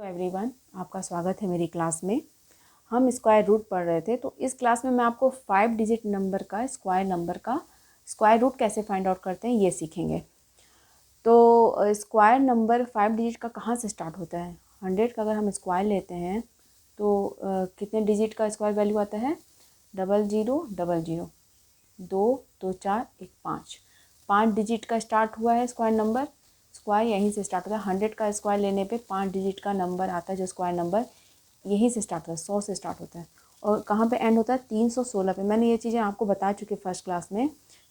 Everyone, आपका स्वागत है मेरी क्लास में। हम स्क्वायर रूट पढ़ रहे थे, तो इस क्लास में मैं आपको 5 डिजिट नंबर का स्क्वायर रूट कैसे फाइंड आउट करते हैं ये सीखेंगे। तो स्क्वायर नंबर 5 डिजिट का कहाँ से स्टार्ट होता है? 100 का अगर हम स्क्वायर लेते हैं तो कितने डिजिट का स्क्वायर वैल्यू आता है? 0000, 2 2 4 1 5 डिजिट का स्टार्ट हुआ है स्क्वायर नंबर। स्क्वायर यहीं से स्टार्ट होता है। 100 का स्क्वायर लेने पे 5 डिजिट का नंबर आता है जो स्क्वायर नंबर यहीं से स्टार्ट होता है, 100 से स्टार्ट होता है। और कहाँ पे एंड होता है? 316 पे। मैंने ये चीज़ें आपको बता चुकी फर्स्ट क्लास में।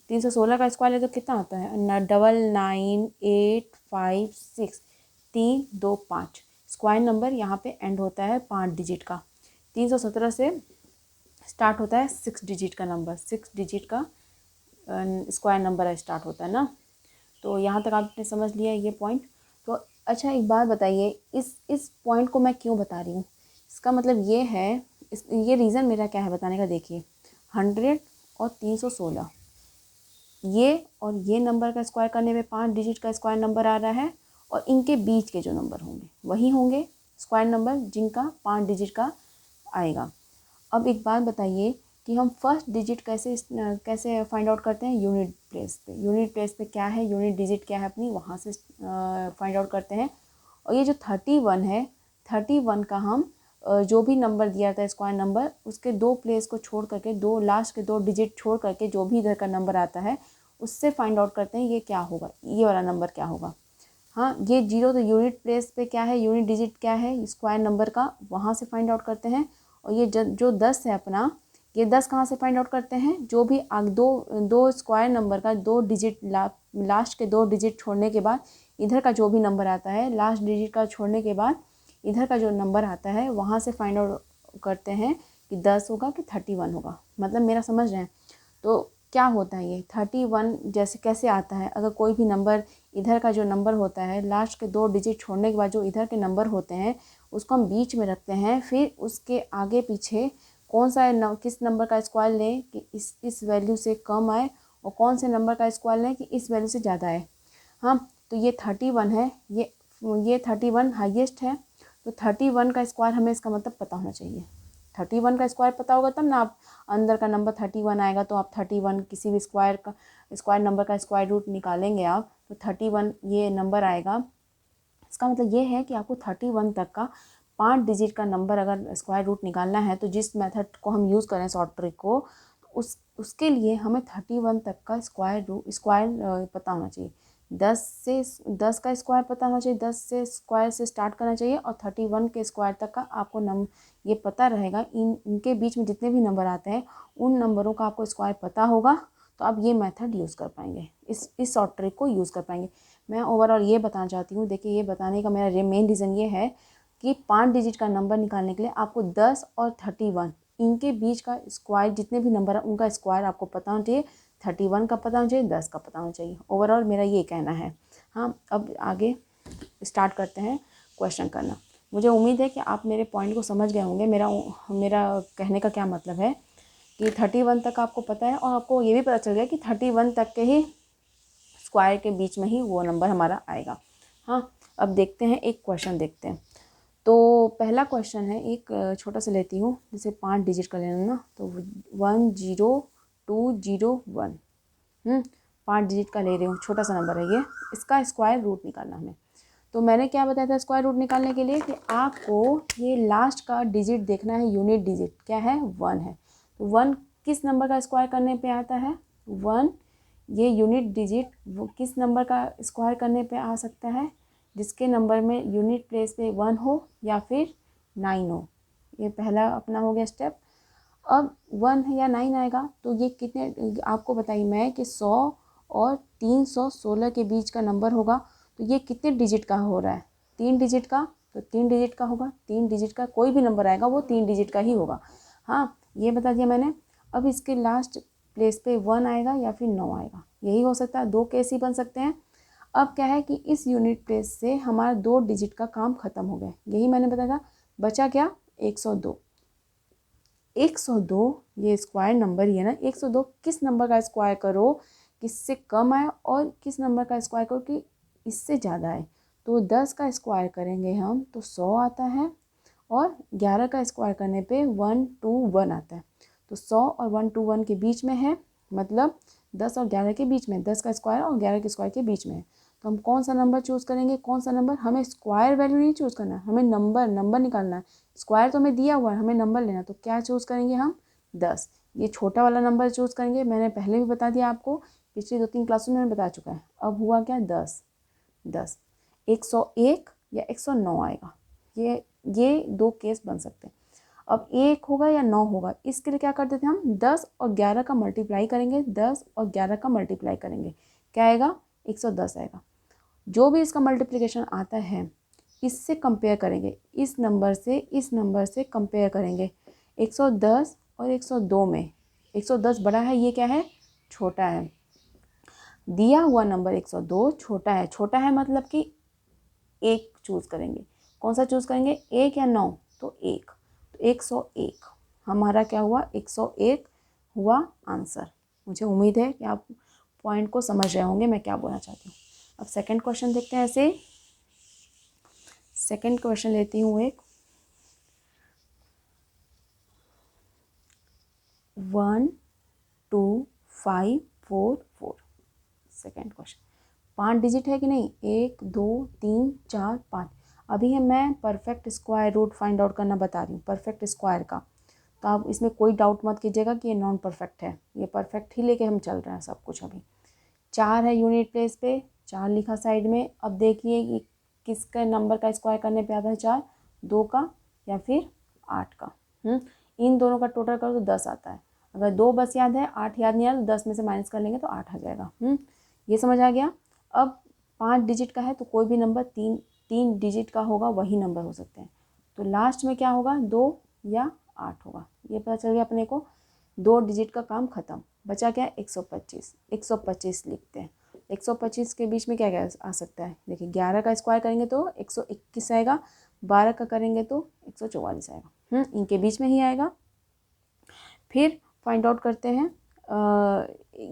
316 का स्क्वायर ले तो कितना आता है? 99856, 3 2 5। स्क्वायर नंबर यहाँ पे एंड होता है 5 डिजिट का। 317 से स्टार्ट होता है 6 डिजिट का नंबर, 6 डिजिट का स्क्वायर नंबर स्टार्ट होता है ना। तो यहाँ तक आपने समझ लिया ये पॉइंट। तो अच्छा, एक बात बताइए, इस पॉइंट को मैं क्यों बता रही हूँ? इसका मतलब ये है, ये रीज़न मेरा क्या है बताने का। देखिए, 100 और 316, ये और ये नंबर का स्क्वायर करने पे 5 डिजिट का स्क्वायर नंबर आ रहा है, और इनके बीच के जो नंबर होंगे वही होंगे स्क्वायर नंबर जिनका 5 डिजिट का आएगा। अब एक बात बताइए कि हम फर्स्ट डिजिट कैसे फाइंड आउट करते हैं? यूनिट प्लेस पे। यूनिट प्लेस पे क्या है, यूनिट डिजिट क्या है अपनी, वहाँ से फाइंड आउट करते हैं। और ये जो 31 है, 31 का हम जो भी नंबर दिया था स्क्वायर नंबर, उसके 2 प्लेस को छोड़ करके, लास्ट के 2 डिजिट छोड़ करके जो भी इधर का नंबर आता है उससे फाइंड आउट करते हैं ये क्या होगा, ये वाला नंबर क्या होगा। हाँ, ये 0 तो यूनिट प्लेस पे क्या है, यूनिट डिजिट क्या है स्क्वायर नंबर का, वहाँ से फाइंड आउट करते हैं। और ये जो 10 है अपना, ये 10 कहाँ से फाइंड आउट करते हैं? जो भी दो स्क्वायर नंबर का 2 डिजिट लास्ट के 2 डिजिट छोड़ने के बाद इधर का जो भी नंबर आता है, लास्ट डिजिट का छोड़ने के बाद इधर का जो नंबर आता है वहाँ से फाइंड आउट करते हैं कि 10 होगा कि 31 होगा। मतलब मेरा समझ रहे हैं? तो क्या होता है ये 31 जैसे कैसे आता है? अगर कोई भी नंबर, इधर का जो नंबर होता है लास्ट के 2 डिजिट छोड़ने के बाद जो इधर के नंबर होते हैं उसको हम बीच में रखते हैं, फिर उसके आगे पीछे कौन सा किस नंबर का स्क्वायर लें कि इस वैल्यू से कम आए, और कौन से नंबर का स्क्वायर लें कि इस वैल्यू से ज़्यादा आए। हाँ, तो ये 31 है, ये 31 हाईएस्ट है। तो 31 का स्क्वायर हमें इसका मतलब पता होना चाहिए। 31 का स्क्वायर पता होगा तब ना आप अंदर का नंबर 31 आएगा तो आप 31 किसी भी स्क्वायर नंबर का स्क्वायर रूट निकालेंगे आप, तो 31 ये नंबर आएगा। इसका मतलब ये है कि आपको 31 तक का 5 डिजिट का नंबर अगर स्क्वायर रूट निकालना है, तो जिस मेथड को हम यूज़ करें शॉर्ट ट्रिक को, तो उसके लिए हमें 31 तक का स्क्वायर पता होना चाहिए। 10 का स्क्वायर पता होना चाहिए, 10 से स्क्वायर से स्टार्ट करना चाहिए, और 31 के स्क्वायर तक का आपको ये पता रहेगा। इनके बीच में जितने भी नंबर आते हैं उन नंबरों का आपको स्क्वायर पता होगा, तो आप ये मेथड यूज़ कर पाएंगे, इस शॉर्ट ट्रिक को यूज़ कर पाएंगे। मैं ओवरऑल ये बताना चाहती हूँ। देखिए, ये बताने का मेरा मेन रीज़न ये है कि 5 डिजिट का नंबर निकालने के लिए आपको 10 और 31 इनके बीच का स्क्वायर, जितने भी नंबर है उनका स्क्वायर आपको पता होना चाहिए। 31 का पता होना चाहिए, 10 का पता होना चाहिए। ओवरऑल मेरा ये कहना है। हाँ, अब आगे स्टार्ट करते हैं क्वेश्चन करना। मुझे उम्मीद है कि आप मेरे पॉइंट को समझ गए होंगे। मेरा कहने का क्या मतलब है कि 31 तक आपको पता है, और आपको ये भी पता चल गया कि 31 तक के ही स्क्वायर के बीच में ही वो नंबर हमारा आएगा। हाँ, अब देखते हैं, एक क्वेश्चन देखते हैं। तो पहला क्वेश्चन है, एक छोटा सा लेती हूँ, जैसे 5 डिजिट का लेना ना, तो 10201। 5 डिजिट का ले रही हूँ, छोटा सा नंबर है ये। इसका स्क्वायर रूट निकालना हमें। तो मैंने क्या बताया था स्क्वायर रूट निकालने के लिए कि आपको ये लास्ट का डिजिट देखना है। यूनिट डिजिट क्या है? 1 है। तो 1 किस नंबर का स्क्वायर करने पे आता है? 1, ये यूनिट डिजिट वो किस नंबर का स्क्वायर करने पे आ सकता है? जिसके नंबर में यूनिट प्लेस पे 1 हो या फिर 9 हो। ये पहला अपना हो गया स्टेप। अब 1 या 9 आएगा तो ये कितने, आपको बताइए मैं कि 100 और 316 के बीच का नंबर होगा। तो ये कितने डिजिट का हो रहा है? 3 डिजिट का। तो 3 डिजिट का होगा। 3 डिजिट का कोई भी नंबर आएगा वो 3 डिजिट का ही होगा। हाँ, ये बता दिया मैंने। अब इसके लास्ट प्लेस पे 1 आएगा या फिर 9 आएगा, यही हो सकता है। 2 केस ही बन सकते हैं। अब क्या है कि इस यूनिट प्लेस से हमारा 2 डिजिट का काम खत्म हो गया, यही मैंने बताया था। बचा क्या? 102। 102 ये स्क्वायर नंबर ही है ना। 102 किस नंबर का स्क्वायर करो किससे कम आए, और किस नंबर का स्क्वायर करो कि इससे ज़्यादा आए। तो 10 का स्क्वायर करेंगे हम तो 100 आता है, और 11 का स्क्वायर करने पे 121 आता है। तो 100 और 121 के बीच में है, मतलब 10 और 11 के बीच में, 10 का स्क्वायर और 11 के स्क्वायर के बीच में है। तो हम कौन सा नंबर चूज़ करेंगे? कौन सा नंबर? हमें स्क्वायर वैल्यू नहीं चूज़ करना है, हमें नंबर निकालना है। स्क्वायर तो हमें दिया हुआ है, हमें नंबर लेना है। तो क्या चूज़ करेंगे हम? 10। ये छोटा वाला नंबर चूज़ करेंगे। मैंने पहले भी बता दिया आपको, पिछली 2-3 क्लासों में बता चुका है। अब हुआ क्या? 10। 101 या 109 आएगा। ये 2 केस बन सकते हैं। अब 1 होगा या 9 होगा, इसके लिए क्या करते थे हम? 10 और 11 का मल्टीप्लाई करेंगे। 10 और 11 का मल्टीप्लाई करेंगे, क्या आएगा? 110 आएगा। जो भी इसका मल्टीप्लिकेशन आता है, इससे कंपेयर करेंगे, इस नंबर से कंपेयर करेंगे। 110 और 102 में 110 बड़ा है, ये क्या है? छोटा है। दिया हुआ नंबर 102 छोटा है। छोटा है मतलब कि 1 चूज़ करेंगे। कौन सा चूज़ करेंगे? 1 या 9? तो 1। तो 101 हमारा क्या हुआ? 101 हुआ आंसर। मुझे उम्मीद है कि आप पॉइंट को समझ रहे होंगे मैं क्या बोलना चाहती हूँ। अब सेकंड क्वेश्चन देखते हैं। ऐसे सेकंड क्वेश्चन लेती हूँ एक। 1 2 5 4 4 सेकंड क्वेश्चन। 5 डिजिट है कि नहीं? 1 2 3 4 5। अभी है मैं perfect square root find out करना बता रही हूँ, परफेक्ट स्क्वायर का। तो आप इसमें कोई डाउट मत कीजिएगा कि ये नॉन परफेक्ट है, ये परफेक्ट ही लेके हम चल रहे हैं सब कुछ। अभी 4 है यूनिट प्लेस पे, 4 लिखा साइड में। अब देखिए कि किसका नंबर का स्क्वायर करने पे आता है 4? 2 का या फिर 8 का। इन दोनों का टोटल करो तो 10 आता है। अगर 2 बस याद है, 8 याद नहीं आया तो 10 में से माइनस कर लेंगे तो 8 आ जाएगा। ये समझ आ गया। अब 5 डिजिट का है तो कोई भी नंबर 3 डिजिट का होगा, वही नंबर हो सकते हैं। तो लास्ट में क्या होगा? 2 या 8 होगा। ये पता चल गया अपने को। 2 डिजिट का काम खत्म। बचा क्या? 125। 125 लिखते हैं। 125 के बीच में क्या क्या आ सकता है? देखिए 11 का स्क्वायर करेंगे तो 121 आएगा, 12 का करेंगे तो 144 आएगा। इनके बीच में ही आएगा। फिर फाइंड आउट करते हैं।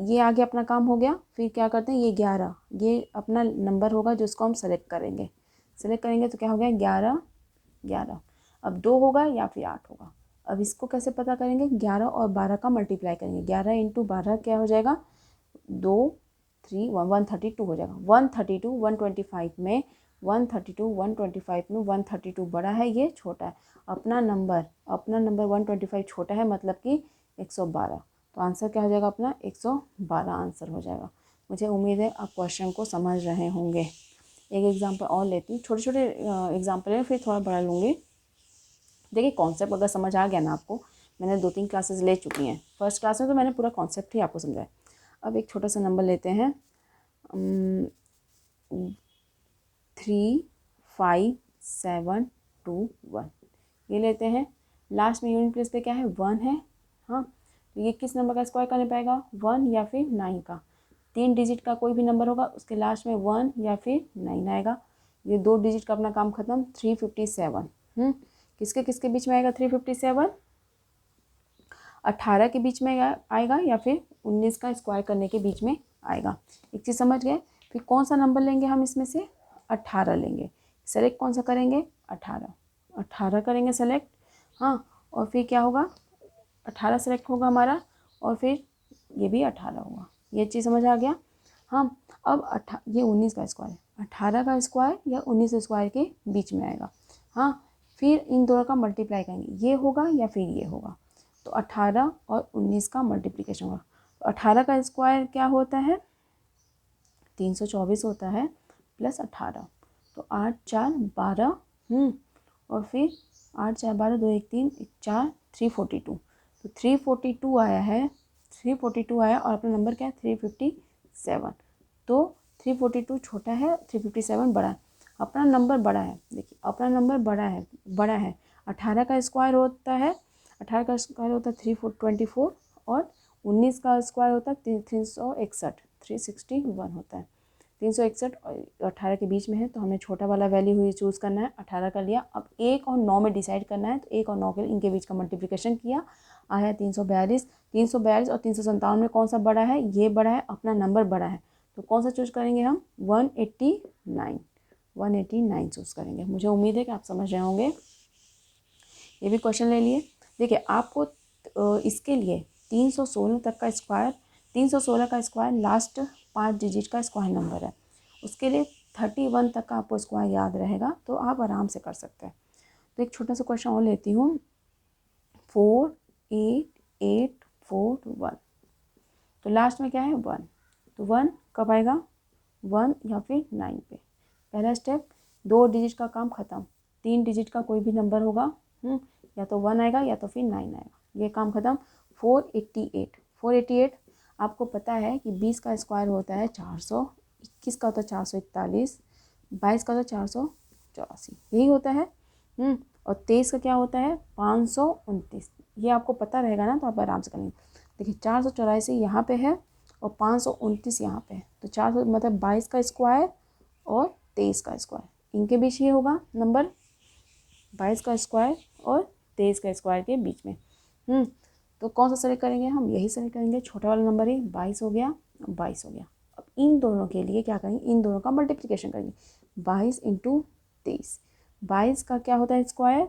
ये आगे अपना काम हो गया। फिर क्या करते हैं? ये 11, ये अपना नंबर होगा जो इसको हम सेलेक्ट करेंगे। सेलेक्ट करेंगे तो क्या हो गया? 11 11। अब 2 होगा या फिर 8 होगा। अब इसको कैसे पता करेंगे? 11 और 12 का मल्टीप्लाई करेंगे। 11 इंटू 12 क्या हो जाएगा? 2 3 132 हो जाएगा। 132 125 में 132 बड़ा है, ये छोटा है। अपना नंबर 125 छोटा है, मतलब कि 112। तो आंसर क्या हो जाएगा अपना? 112 आंसर हो जाएगा। मुझे उम्मीद है आप क्वेश्चन को समझ रहे होंगे। एक एग्जांपल और लेती हूँ, छोटे छोटे एग्जांपल है, फिर थोड़ा बड़ा लूँगी। देखिए कॉन्सेप्ट अगर समझ आ गया ना आपको, मैंने 2-3 क्लासेस ले चुकी हैं। फर्स्ट क्लास में तो मैंने पूरा कॉन्सेप्ट ही आपको समझाया। अब एक छोटा सा नंबर लेते हैं, 3 5 7 2 1 ये लेते हैं। लास्ट में यूनिट प्लेस पे क्या है? 1 है। हाँ, तो ये किस नंबर का स्क्वायर करने पाएगा? 1 या फिर 9 का। 3 डिजिट का कोई भी नंबर होगा, उसके लास्ट में 1 या फिर 9 आएगा। ये 2 डिजिट का अपना काम खत्म। 357 किसके किसके बीच में आएगा? 357 18 के बीच में आएगा या फिर 19 का स्क्वायर करने के बीच में आएगा। एक चीज़ समझ गए। फिर कौन सा नंबर लेंगे हम इसमें से? 18 लेंगे। सेलेक्ट कौन सा करेंगे? 18 करेंगे सेलेक्ट। हाँ, और फिर क्या होगा? 18 सेलेक्ट होगा हमारा, और फिर ये भी 18 होगा। ये चीज़ समझ आ गया। हाँ, अब ये 19 का स्क्वायर है, 18 का स्क्वायर या 19 स्क्वायर के बीच में आएगा। हाँ, फिर इन दोनों का मल्टीप्लाई करेंगे, ये होगा या फिर ये होगा। तो 18 और 19 का मल्टीप्लिकेशन होगा। तो 18 का स्क्वायर क्या होता है? 324 होता है, प्लस 18। तो 8 4 12, और फिर 8 4 12 2 1 3 1 4 342। तो 342 आया है, 342 आया, और अपना नंबर क्या है? 357। तो 342 छोटा है, 357 बड़ा है। अपना नंबर बड़ा है। देखिए अपना नंबर बड़ा है। 18 का स्क्वायर होता है, 18 का स्क्वायर होता है 324, और 19 का स्क्वायर होता है 361, 361 होता है। 361 और 18 के बीच में है, तो हमें छोटा वाला वैल्यू हुई चूज़ करना है। 18 का लिया। अब 1 और 9 में डिसाइड करना है, तो 1 और 9 के इनके बीच का मल्टीप्लिकेशन किया, आया 342। 342 और 357 में कौन सा बड़ा है? ये बड़ा है, अपना नंबर बड़ा है। तो कौन सा चूज करेंगे हम? 189। 189 चूज़ करेंगे। मुझे उम्मीद है कि आप समझ रहे होंगे। ये भी क्वेश्चन ले लिए। देखिए आपको इसके लिए 316 तक का स्क्वायर, 316 का स्क्वायर लास्ट 5 डिजिट का स्क्वायर नंबर है। उसके लिए 31 तक का आपको स्क्वायर याद रहेगा तो आप आराम से कर सकते हैं। तो एक छोटा सा क्वेश्चन और लेती हूँ। 4 8 8 4 1, तो लास्ट में क्या है 1, तो 1 कब आएगा 1 या फिर 9 पे। पहला स्टेप, 2 डिजिट का काम ख़त्म। 3 डिजिट का कोई भी नंबर होगा, या तो 1 आएगा या तो फिर 9 आएगा, ये काम ख़त्म। 488, 488 आपको पता है कि 20 का स्क्वायर होता है 400, 21 का होता है 441, 22 का होता है 484, यही होता है। और 23 का क्या होता है 529। ये आपको पता रहेगा ना तो आप आराम से करेंगे। देखिए 484 यहाँ पे है और 529 यहाँ पे है, तो 400 मतलब 22 का स्क्वायर और 23 का स्क्वायर, इनके बीच ये होगा नंबर 22 का स्क्वायर और 23 का स्क्वायर के बीच में। तो कौन सा सेलेक्ट करेंगे हम, यही सेलेक्ट करेंगे, छोटा वाला नंबर ही 22 हो गया, 22 हो गया। अब इन दोनों के लिए क्या करेंगे, इन दोनों का मल्टीप्लिकेशन करेंगे। 22 इंटू 23, 22 का क्या होता है स्क्वायर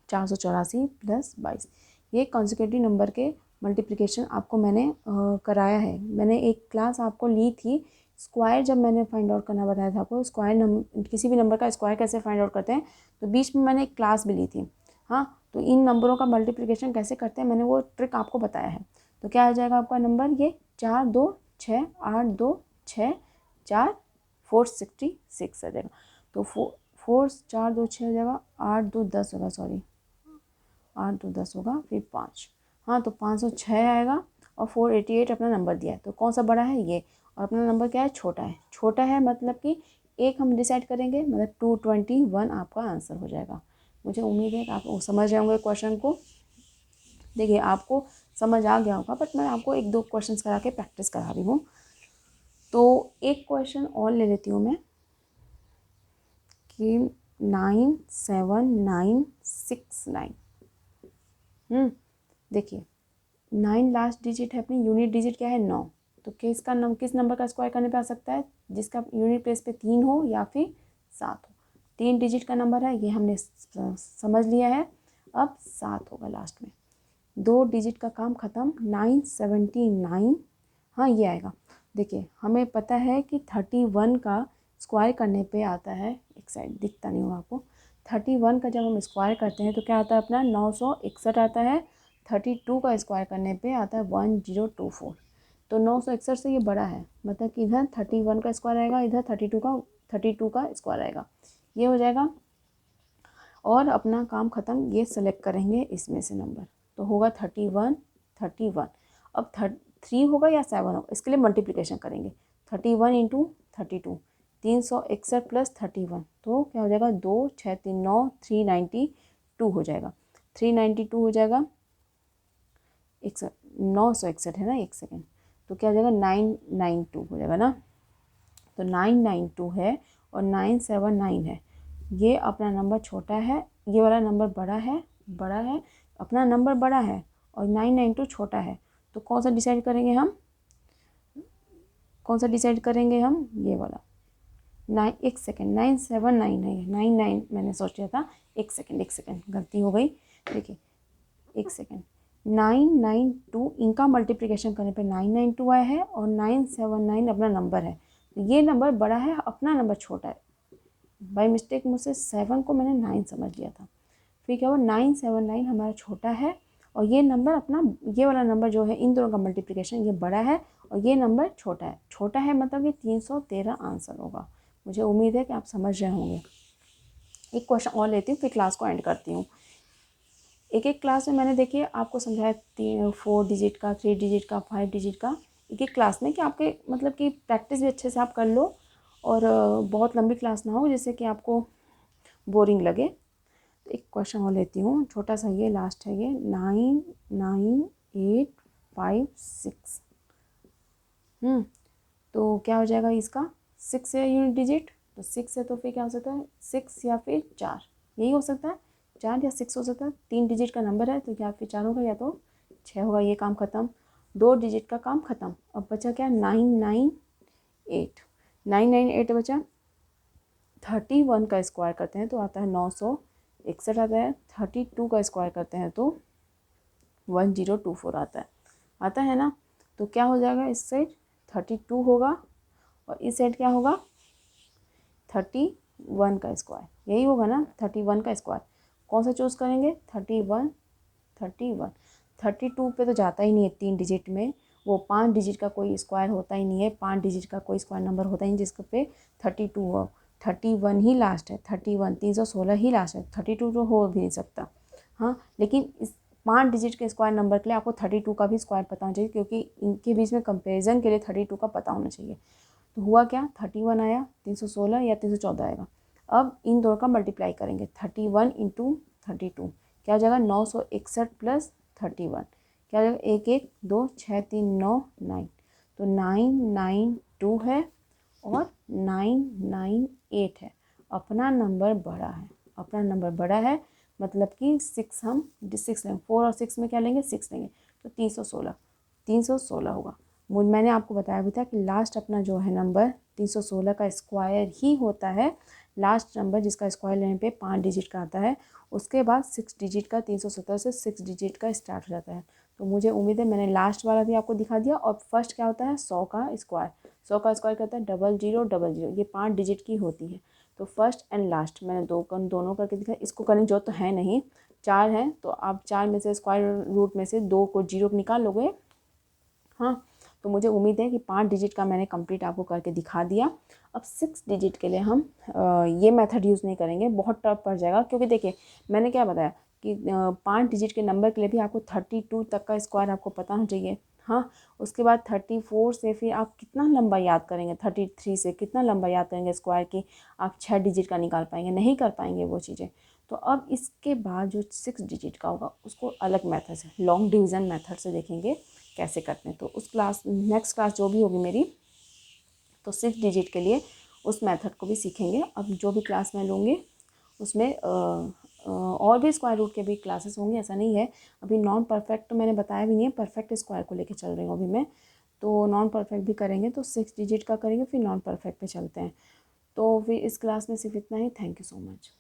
484 प्लस 22। ये कॉन्सिक्यूटिव नंबर के मल्टीप्लिकेशन आपको मैंने कराया है। मैंने एक क्लास आपको ली थी स्क्वायर, जब मैंने फाइंड आउट करना बताया था आपको, स्क्वायर नंबर किसी भी नंबर का स्क्वायर कैसे फाइंड आउट करते हैं, तो बीच में मैंने एक क्लास भी ली थी। हाँ, तो इन नंबरों का मल्टीप्लिकेशन कैसे करते हैं मैंने वो ट्रिक आपको बताया है। तो क्या आ जाएगा आपका नंबर, ये 4 2 6 8 2 6 4 466 आ जाएगा। तो 4 4 2 6 हो जाएगा, 8 2 10 होगा, सॉरी 8 2 10 होगा, फिर 5, हाँ तो 506 आएगा। और 488 अपना नंबर दिया है, तो कौन सा बड़ा है ये, और अपना नंबर क्या है छोटा है। छोटा है मतलब कि एक हम डिसाइड करेंगे, मतलब 221 आपका आंसर हो जाएगा। मुझे उम्मीद है कि आप समझ रहे होंगे क्वेश्चन को। देखिए आपको समझ आ गया होगा, बट मैं आपको एक दो क्वेश्चंस करा के प्रैक्टिस करा रही हूँ। तो एक क्वेश्चन और ले लेती हूँ मैं कि 97969। देखिए 9 लास्ट डिजिट है, अपनी यूनिट डिजिट क्या है 9, तो किस नंबर का स्क्वायर करने पे आ सकता है, जिसका यूनिट प्लेस पे 3 हो या फिर 7 हो। 3 डिजिट का नंबर है, ये हमने समझ लिया है। अब 7 होगा लास्ट में, 2 डिजिट का काम ख़त्म, 979, हाँ ये आएगा। देखिए हमें पता है कि 31 का स्क्वायर करने पे आता है, एक साइड दिखता नहीं होगा आपको, 31 का जब हम स्क्वायर करते हैं तो क्या आता है अपना 961 आता है। 32 का स्क्वायर करने पे आता है 1024, तो 961 से ये बड़ा है, मतलब कि इधर 31 का स्क्वायर आएगा, इधर 32 का स्क्वायर आएगा, ये हो जाएगा। और अपना काम ख़त्म, ये सेलेक्ट करेंगे इसमें से नंबर, तो होगा 31। अब 3 होगा या 7 होगा, इसके लिए मल्टीप्लिकेशन करेंगे। 31 इंटू 32, 361 प्लस 31, तो क्या हो जाएगा 2 6 3 9, 392 हो जाएगा। 392 हो जाएगा, 961 है ना, एक सेकेंड, तो क्या हो जाएगा 992 हो जाएगा ना। तो 992 है और 979 है, ये अपना नंबर छोटा है, ये वाला नंबर बड़ा है, अपना नंबर बड़ा है और 992 छोटा है, तो कौन सा डिसाइड करेंगे हम, ये वाला। एक सेकेंड, 979 है, 99 मैंने सोचा था, एक सेकेंड गलती हो गई। देखिए एक सेकेंड, 992 इनका मल्टीप्लिकेशन करने पे 992 आया है और 979 अपना नंबर है, ये नंबर बड़ा है, अपना नंबर छोटा है। बाय मिस्टेक मुझसे 7 को मैंने 9 समझ लिया था, फिर क्या हुआ 979 हमारा छोटा है और ये नंबर अपना, ये वाला नंबर जो है इन दोनों का मल्टीप्लिकेशन ये बड़ा है और ये नंबर छोटा है मतलब कि 313 आंसर होगा। मुझे उम्मीद है कि आप समझ रहे होंगे। एक क्वेश्चन और लेती हूँ फिर क्लास को एंड करती हूँ। एक क्लास में मैंने देखिए आपको समझाया 4 डिजिट का, 3 डिजिट का, 5 डिजिट का, एक क्लास में, कि आपके मतलब कि प्रैक्टिस भी अच्छे से आप कर लो और बहुत लंबी क्लास ना हो जिससे कि आपको बोरिंग लगे। तो एक क्वेश्चन और लेती हूँ छोटा सा, ये लास्ट है, ये 99856। तो क्या हो जाएगा इसका, 6 है यूनिट डिजिट, तो 6 है तो फिर क्या हो सकता है 6 या फिर 4, यही हो सकता है, 4 या 6 हो सकता है। 3 डिजिट का नंबर है तो या फिर 4 होगा या तो 6 होगा, ये काम ख़त्म। 2 डिजिट का काम ख़त्म। अब बचा क्या 998 बचा। 31 का स्क्वायर करते हैं तो आता है 961 आता है। 32 का स्क्वायर करते हैं तो 1024 आता है ना। तो क्या हो जाएगा, इस साइड 32 होगा और इस साइड क्या होगा 31 का स्क्वायर, यही होगा ना 31 का स्क्वायर। कौन सा चूज़ करेंगे 31। 32 पे तो जाता ही नहीं है 3 डिजिट में, वो 5 डिजिट का कोई स्क्वायर होता ही नहीं है, 5 डिजिट का कोई स्क्वायर नंबर होता ही नहीं जिसके पे 32 हो। 31 ही लास्ट है, 31 316 ही लास्ट है, 32 तो हो भी नहीं सकता। हाँ, लेकिन इस 5 डिजिट के स्क्वायर नंबर के लिए आपको 32 का भी स्क्वायर पता होना चाहिए, क्योंकि इनके बीच में कंपेरिजन के लिए 32 का पता होना चाहिए। तो हुआ क्या 31 आया, 316 या 314 आएगा। अब इन दोनों का मल्टीप्लाई करेंगे 31 इंटू 32 क्या हो जाएगा 961 प्लस 31 क्या हो जाएगा 1 1 2 6 3 9 9, तो 992 है और 998 है। अपना नंबर बड़ा है, अपना नंबर बड़ा है मतलब कि 6 हम 6 लेंगे, 4 और 6 में क्या लेंगे 6 लेंगे, तो 316 होगा। मैंने आपको बताया भी था कि लास्ट अपना जो है नंबर 316 का स्क्वायर ही होता है, लास्ट नंबर जिसका स्क्वायर लेने पे 5 डिजिट का आता है। उसके बाद 6 डिजिट का 317 से 6 डिजिट का स्टार्ट हो जाता है। तो मुझे उम्मीद है मैंने लास्ट वाला भी आपको दिखा दिया। और फर्स्ट क्या होता है 100 का स्क्वायर, 100 का स्क्वायर करता है 0000, ये 5 डिजिट की होती है। तो फर्स्ट एंड लास्ट मैंने दोनों करके दिखा। इसको करने जो तो है नहीं, 4 हैं तो आप 4 में से स्क्वायर रूट में से 2 को 0 निकाल लोगे। हाँ, तो मुझे उम्मीद है कि 5 डिजिट का मैंने कंप्लीट आपको करके दिखा दिया। अब 6 डिजिट के लिए हम ये मेथड यूज़ नहीं करेंगे, बहुत टफ पड़ जाएगा। क्योंकि देखिए मैंने क्या बताया कि 5 डिजिट के नंबर के लिए भी आपको 32 तक का स्क्वायर आपको पता होना चाहिए। हाँ, उसके बाद 34 से फिर आप कितना लंबा याद करेंगे, 33 से कितना लंबा याद करेंगे स्क्वायर की आप 6 डिजिट का निकाल पाएंगे, नहीं कर पाएंगे वो चीज़ें। तो अब इसके बाद जो 6 डिजिट का होगा उसको अलग मेथड से, लॉन्ग डिवीज़न मेथड से देखेंगे कैसे करते हैं। तो उस नेक्स्ट क्लास जो भी होगी मेरी, तो 6 डिजिट के लिए उस मेथड को भी सीखेंगे। अब जो भी क्लास मैं लूँगी उसमें और भी स्क्वायर रूट के भी क्लासेस होंगे, ऐसा नहीं है। अभी नॉन परफेक्ट तो मैंने बताया भी नहीं है, परफेक्ट स्क्वायर को लेके चल रही हूँ अभी मैं। तो नॉन परफेक्ट भी करेंगे, तो 6 डिजिट का करेंगे फिर नॉन परफेक्ट पे चलते हैं। तो फिर इस क्लास में सिर्फ इतना ही। Thank you so much.